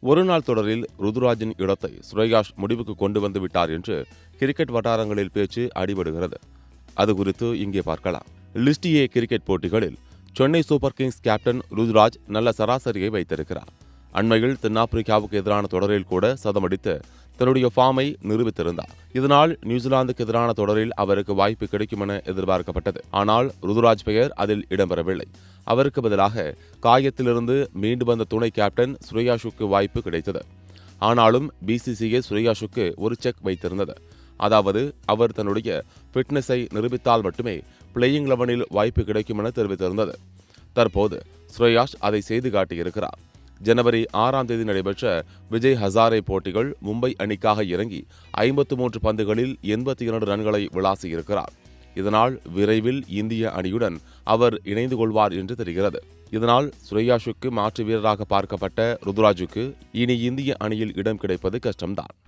ஒருநாள் தொடரில் ருதுராஜின் இடத்தை ஸ்ரேயாஸ் முடிவுக்கு கொண்டு வந்து விட்டார் என்று கிரிக்கெட் வட்டாரங்களில் பேச்சு அடிபடுகிறது. அது குறித்து இங்கே பார்க்கலாம். லிஸ்ட் ஏ கிரிக்கெட் போட்டிகளில் Chennai super Kings captain Ruturaj நல்ல சராசரியை வைத்திருக்கிறார். அண்மையில் தென்னாப்பிரிக்காவுக்கு எதிரான தொடரில் கூட சதமடித்து தன்னுடைய ஃபார்மை நிரூபித்திருந்தார். இதனால் நியூசிலாந்துக்கு எதிரான தொடரில் அவருக்கு வாய்ப்பு கிடைக்கும் என எதிர்பார்க்கப்பட்டது. ஆனால் ருதுராஜ் பெயர் அதில் இடம்பெறவில்லை. அவருக்கு பதிலாக காயத்திலிருந்து மீண்டு வந்த துணை கேப்டன் ஸ்ரேயாஸுக்கு வாய்ப்பு கிடைத்தது. ஆனாலும் பிசிசிஐ ஸ்ரேயாஸுக்கு ஒரு செக் வைத்திருந்தது. அதாவது அவர் தன்னுடைய ஃபிட்னஸை நிரூபித்தால் மட்டுமே பிளேயிங் 11 வாய்ப்பு கிடைக்கும் என தெரிவித்திருந்தது. தற்போது ஸ்ரேயாஸ் அதை செய்து காட்டியிருக்கிறார். ஜனவரி 6ஆம் தேதி நடைபெற்ற விஜய் ஹசாரே போட்டிகள் மும்பை அணிக்காக இறங்கி 53 பந்துகளில் 82 ரன்களை விளாசியிருக்கிறார். இதனால் விரைவில் இந்திய அணியுடன் அவர் இணைந்து கொள்வார் என்று தெரிகிறது. இதனால் ஸ்ரேயாஸுக்கு மாற்று வீரராக பார்க்கப்பட்ட ருதுராஜுக்கு இனி இந்திய அணியில் இடம் கிடைப்பது கஷ்டம்தான்.